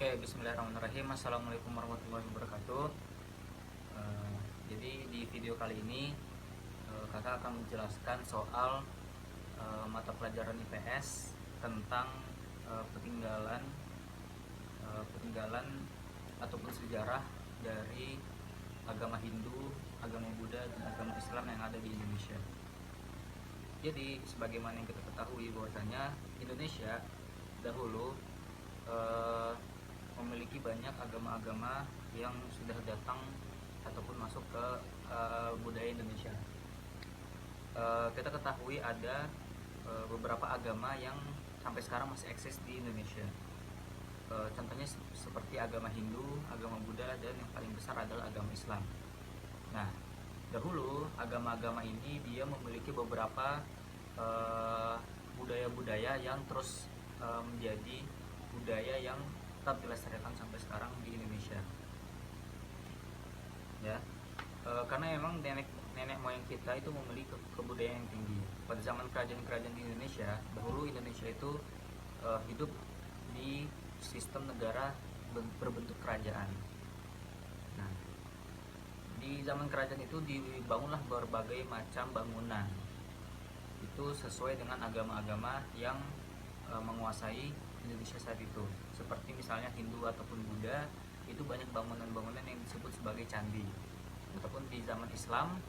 Oke, bismillahirrahmanirrahim. Assalamualaikum warahmatullahi wabarakatuh. Jadi di video kali ini kakak akan menjelaskan soal mata pelajaran IPS tentang peninggalan ataupun sejarah dari agama Hindu, agama Buddha, dan agama Islam yang ada di Indonesia. Jadi sebagaimana yang kita ketahui bahwasanya Indonesia dahulu memiliki banyak agama-agama yang sudah datang ataupun masuk ke budaya Indonesia. Kita ketahui ada beberapa agama yang sampai sekarang masih eksis di Indonesia. Contohnya seperti agama Hindu, agama Buddha, dan yang paling besar adalah agama Islam. Nah, dahulu agama-agama ini dia memiliki beberapa budaya-budaya yang terus menjadi budaya yang tetap dilestarikan sampai sekarang di Indonesia. Ya, karena memang nenek moyang kita itu memiliki kebudayaan yang tinggi. Pada zaman kerajaan-kerajaan di Indonesia, dahulu Indonesia itu hidup di sistem negara berbentuk kerajaan. Nah, di zaman kerajaan itu dibangunlah berbagai macam bangunan. Itu sesuai dengan agama-agama yang menguasai Indonesia saat itu. Seperti misalnya Hindu ataupun Buddha, itu banyak bangunan-bangunan yang disebut sebagai candi. Ataupun di zaman Islam,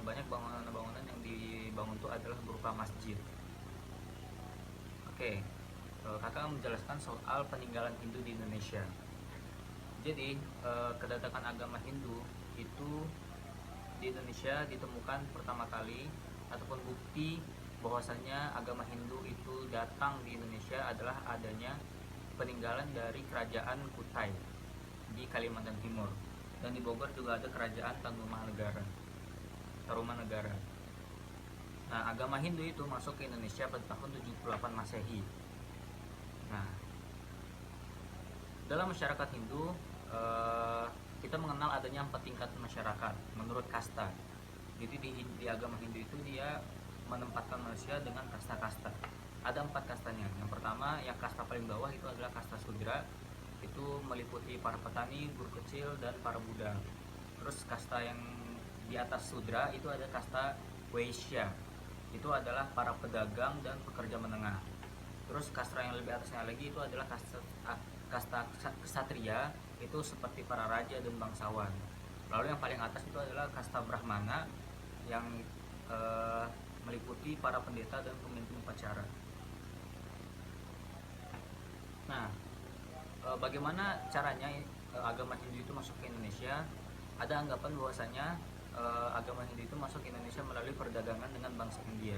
banyak bangunan-bangunan yang dibangun itu adalah berupa masjid. Oke, kakak menjelaskan soal peninggalan Hindu di Indonesia. Jadi kedatangan agama Hindu itu di Indonesia ditemukan pertama kali, ataupun bukti bahwasanya agama Hindu itu datang di Indonesia adalah adanya peninggalan dari kerajaan Kutai di Kalimantan Timur, dan di Bogor juga ada kerajaan Tarumanegara. Nah, agama Hindu itu masuk ke Indonesia pada tahun 78 Masehi. Nah, dalam masyarakat Hindu kita mengenal adanya 4 tingkat masyarakat menurut kasta. Jadi di agama Hindu itu dia menempatkan manusia dengan kasta-kasta. Ada 4 kastanya. Yang pertama, yang kasta paling bawah itu adalah kasta Sudra. Itu meliputi para petani, guru kecil, dan para budak. Terus kasta yang di atas Sudra itu ada kasta Waisya. Itu adalah para pedagang dan pekerja menengah. Terus kasta yang lebih atasnya lagi itu adalah kasta Ksatria. Itu seperti para raja dan bangsawan. Lalu yang paling atas itu adalah kasta Brahmana yang meliputi para pendeta dan pemimpin upacara. Nah, bagaimana caranya agama Hindu itu masuk ke Indonesia? Ada anggapan bahwasanya agama Hindu itu masuk ke Indonesia melalui perdagangan dengan bangsa India.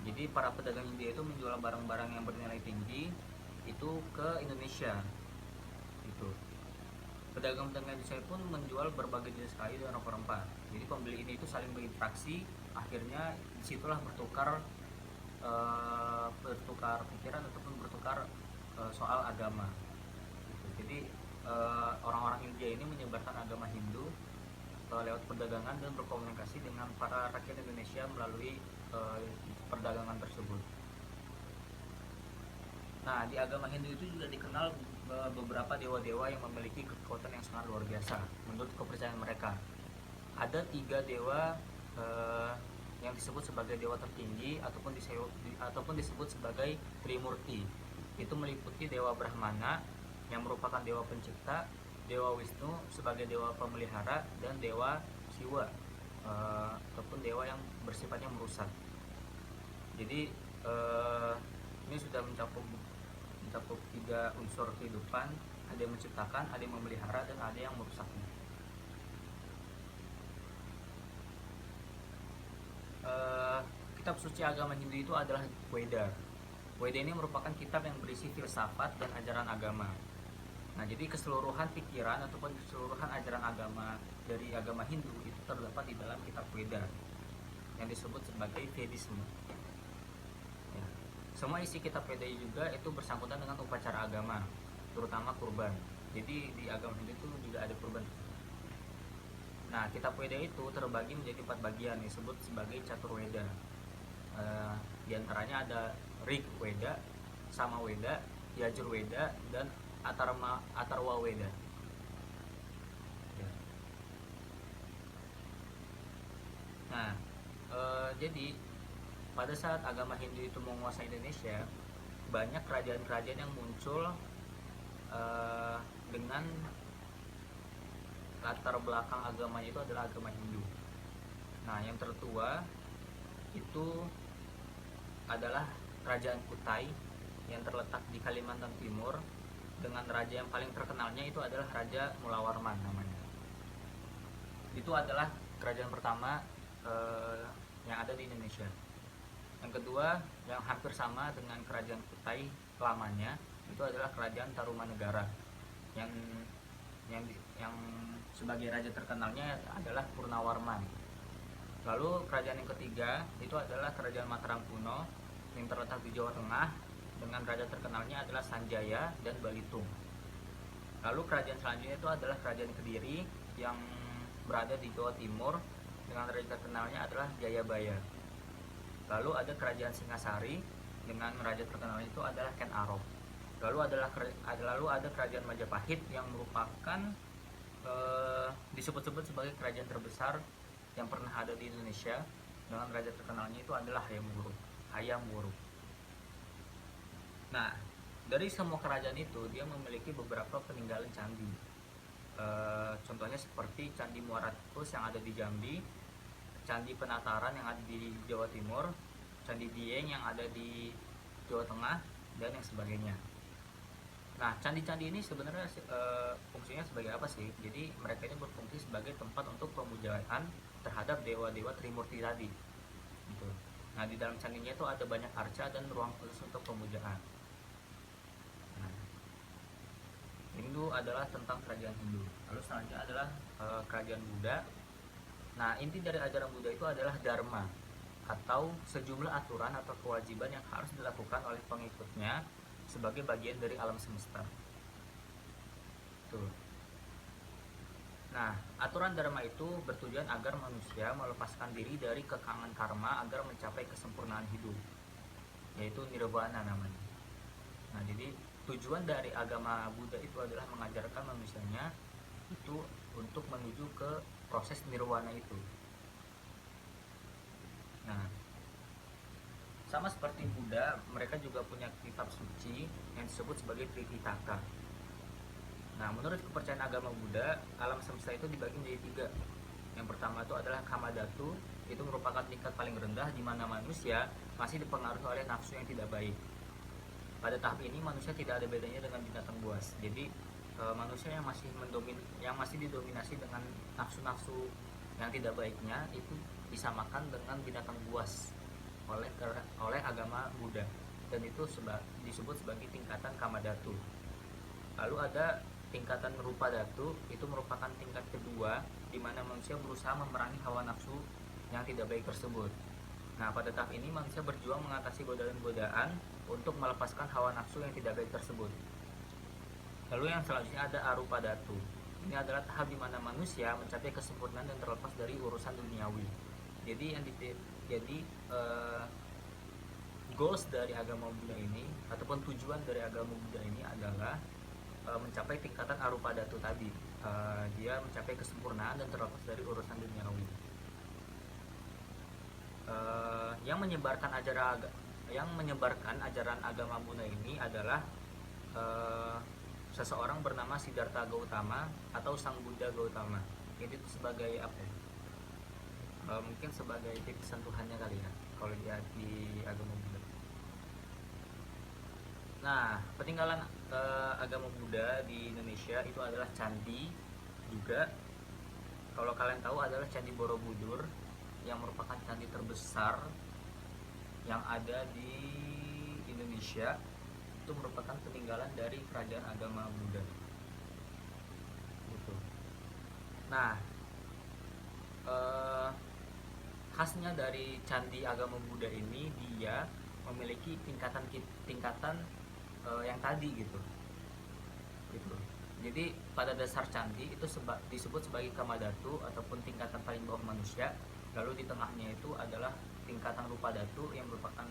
Jadi para pedagang India itu menjual barang-barang yang bernilai tinggi itu ke Indonesia. Itu. Pedagang-pedagang Indonesia pun menjual berbagai jenis kayu dan rempah-rempah. Jadi pembeli ini itu saling berinteraksi, akhirnya disitulah bertukar pikiran ataupun bertukar soal agama. Jadi orang-orang India ini menyebarkan agama Hindu lewat perdagangan dan berkomunikasi dengan para rakyat Indonesia melalui perdagangan tersebut. Nah, di agama Hindu itu juga dikenal beberapa dewa-dewa yang memiliki kekuatan yang sangat luar biasa menurut kepercayaan mereka. Ada 3 dewa yang disebut sebagai dewa tertinggi ataupun disebut sebagai Trimurti. Itu meliputi dewa Brahmana yang merupakan dewa pencipta, dewa Wisnu sebagai dewa pemelihara, dan dewa Siwa ataupun dewa yang bersifatnya merusak. Jadi ini sudah mencakup 3 unsur kehidupan. Ada yang menciptakan, ada yang memelihara, dan ada yang merusaknya. Kitab suci agama Hindu itu adalah Weda. Weda ini merupakan kitab yang berisi filsafat dan ajaran agama. Nah, jadi keseluruhan pikiran ataupun keseluruhan ajaran agama dari agama Hindu itu terdapat di dalam kitab Weda yang disebut sebagai Vedisme. Ya. Semua isi kitab Weda juga itu bersangkutan dengan upacara agama, terutama kurban. Jadi di agama Hindu itu juga ada kurban. Nah, kitab Weda itu terbagi menjadi 4 bagian disebut sebagai Caturweda. Di antaranya ada Rig Weda, Sama Weda, Yajurweda, dan Atharvaveda. Ya. Nah, jadi pada saat agama Hindu itu menguasai Indonesia, banyak kerajaan-kerajaan yang muncul dengan latar belakang agamanya itu adalah agama Hindu. Nah, yang tertua itu adalah Kerajaan Kutai yang terletak di Kalimantan Timur, dengan raja yang paling terkenalnya itu adalah Raja Mulawarman namanya. Itu adalah kerajaan pertama yang ada di Indonesia. Yang kedua, yang hampir sama dengan Kerajaan Kutai lamanya, itu adalah Kerajaan Tarumanegara yang yang sebagai raja terkenalnya adalah Purnawarman. Lalu kerajaan yang ketiga itu adalah Kerajaan Mataram kuno yang terletak di Jawa Tengah, dengan raja terkenalnya adalah Sanjaya dan Balitung. Lalu kerajaan selanjutnya itu adalah Kerajaan Kediri yang berada di Jawa Timur, dengan raja terkenalnya adalah Jayabaya. Lalu ada Kerajaan Singasari dengan raja terkenalnya itu adalah Ken Arok. Lalu ada Kerajaan Majapahit yang merupakan disebut-sebut sebagai kerajaan terbesar yang pernah ada di Indonesia, dengan raja terkenalnya itu adalah Hayam Wuruk. Nah, dari semua kerajaan itu dia memiliki beberapa peninggalan candi. Contohnya seperti Candi Muaratakus yang ada di Jambi, Candi Penataran yang ada di Jawa Timur, Candi Dieng yang ada di Jawa Tengah, dan yang sebagainya. Nah, candi-candi ini sebenarnya fungsinya sebagai apa sih? Jadi mereka ini berfungsi sebagai tempat untuk pemujaan terhadap dewa-dewa Trimurti tadi. Gitu. Nah, di dalam candinya itu ada banyak arca dan ruang khusus untuk pemujaan. Nah, Hindu adalah tentang kerajaan Hindu. Lalu selanjutnya adalah kerajaan Buddha. Nah, inti dari ajaran Buddha itu adalah dharma, atau sejumlah aturan atau kewajiban yang harus dilakukan oleh pengikutnya sebagai bagian dari alam semesta. Tuh. Nah, aturan dharma itu bertujuan agar manusia melepaskan diri dari kekangan karma agar mencapai kesempurnaan hidup, yaitu nirvana namanya. Nah, jadi tujuan dari agama Buddha itu adalah mengajarkan manusianya itu untuk menuju ke proses nirwana itu. Nah, sama seperti Buddha, mereka juga punya kitab suci yang disebut sebagai Tripitaka. Nah, menurut kepercayaan agama Buddha, alam semesta itu dibagi menjadi 3. Yang pertama itu adalah Kamadhatu, itu merupakan tingkat paling rendah di mana manusia masih dipengaruhi oleh nafsu yang tidak baik. Pada tahap ini manusia tidak ada bedanya dengan binatang buas. Jadi manusia yang masih didominasi dengan nafsu-nafsu yang tidak baiknya itu disamakan dengan binatang buas oleh agama Buddha, dan itu disebut sebagai tingkatan Kamadhatu. Lalu ada tingkatan Rupa Dhatu, itu merupakan tingkat kedua di mana manusia berusaha memerangi hawa nafsu yang tidak baik tersebut. Nah, pada tahap ini manusia berjuang mengatasi godaan-godaan untuk melepaskan hawa nafsu yang tidak baik tersebut. Lalu yang selanjutnya ada Arupa Dhatu. Ini adalah tahap di mana manusia mencapai kesempurnaan dan terlepas dari urusan duniawi. Jadi goals dari agama Buddha ini, ataupun tujuan dari agama Buddha ini adalah mencapai tingkatan Arupa Dhatu tadi. Dia mencapai kesempurnaan dan terlepas dari urusan duniawi. Yang menyebarkan ajaran agama Buddha ini adalah seseorang bernama Siddhartha Gautama atau Sang Buddha Gautama. Ini sebagai apa ya? Mungkin sebagai titik sentuhannya kali ya kalau di agama Buddha. Nah, peninggalan agama Buddha di Indonesia itu adalah candi juga. Kalau kalian tahu adalah Candi Borobudur yang merupakan candi terbesar yang ada di Indonesia. Itu merupakan peninggalan dari kerajaan agama Buddha. Gitu. Nah, khasnya dari candi agama Buddha ini, dia memiliki tingkatan yang tadi gitu. Jadi pada dasar candi itu disebut sebagai Kamadhatu ataupun tingkatan paling bawah manusia. Lalu di tengahnya itu adalah tingkatan Rupa Dhatu yang merupakan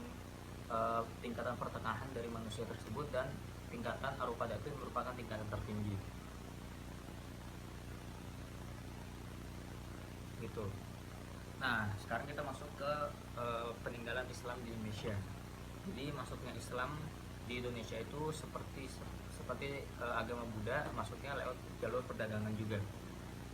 tingkatan pertengahan dari manusia tersebut, dan tingkatan Arupada itu merupakan tingkatan tertinggi gitu. Nah, sekarang kita masuk ke peninggalan Islam di Indonesia. Jadi masuknya Islam di Indonesia itu seperti agama Buddha, masuknya lewat jalur perdagangan juga.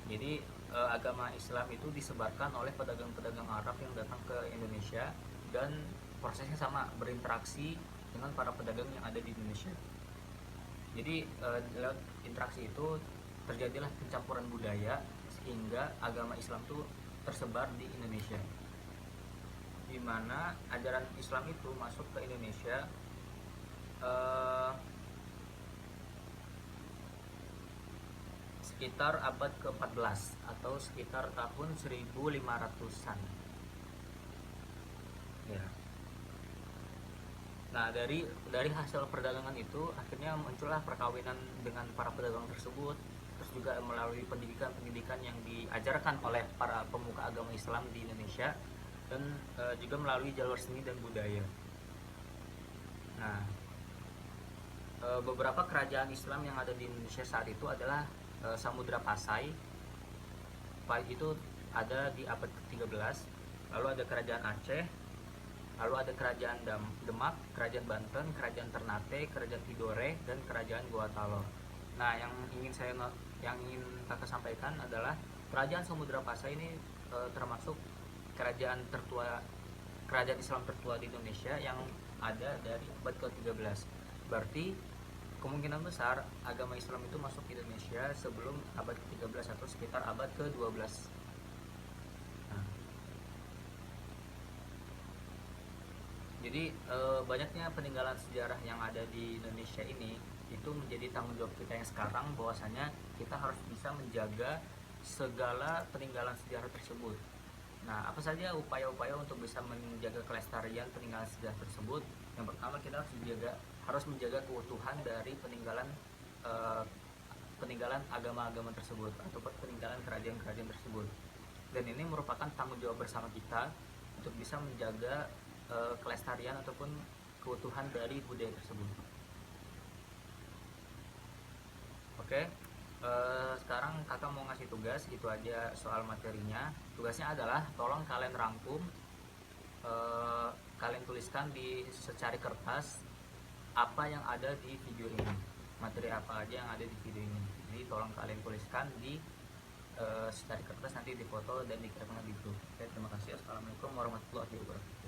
Jadi agama Islam itu disebarkan oleh pedagang-pedagang Arab yang datang ke Indonesia, dan prosesnya sama, berinteraksi dengan para pedagang yang ada di Indonesia. Jadi lewat interaksi itu terjadilah pencampuran budaya sehingga agama Islam itu tersebar di Indonesia, di mana ajaran Islam itu masuk ke Indonesia sekitar abad ke-14 atau sekitar tahun 1500-an. Ya. Nah, dari hasil perdagangan itu akhirnya muncullah perkawinan dengan para pedagang tersebut, terus juga melalui pendidikan yang diajarkan oleh para pemuka agama Islam di Indonesia, dan juga melalui jalur seni dan budaya. Nah, beberapa kerajaan Islam yang ada di Indonesia saat itu adalah Samudra Pasai. Itu ada di abad ke-13. Lalu ada kerajaan Aceh, lalu ada kerajaan Demak, kerajaan Banten, kerajaan Ternate, kerajaan Tidore, dan kerajaan Gorontalo. Nah, yang ingin kakak sampaikan adalah kerajaan Samudra Pasai ini termasuk kerajaan Islam tertua di Indonesia yang ada dari abad ke-13. Berarti kemungkinan besar agama Islam itu masuk ke Indonesia sebelum abad ke-13 atau sekitar abad ke-12. Nah, jadi banyaknya peninggalan sejarah yang ada di Indonesia ini itu menjadi tanggung jawab kita yang sekarang, bahwasanya kita harus bisa menjaga segala peninggalan sejarah tersebut. Nah, apa saja upaya-upaya untuk bisa menjaga kelestarian peninggalan sejarah tersebut? Yang pertama, kita harus menjaga keutuhan dari peninggalan agama-agama tersebut atau peninggalan kerajaan-kerajaan tersebut. Dan ini merupakan tanggung jawab bersama kita untuk bisa menjaga kelestarian ataupun keutuhan dari budaya tersebut. Oke. Sekarang kakak mau ngasih tugas, itu aja soal materinya. Tugasnya adalah tolong kalian rangkum, kalian tuliskan di secari kertas apa yang ada di video ini, materi apa aja yang ada di video ini. Jadi tolong kalian tuliskan di secari kertas, nanti difoto dan dikirimkan di grup. Oke, terima kasih. Assalamualaikum warahmatullahi wabarakatuh.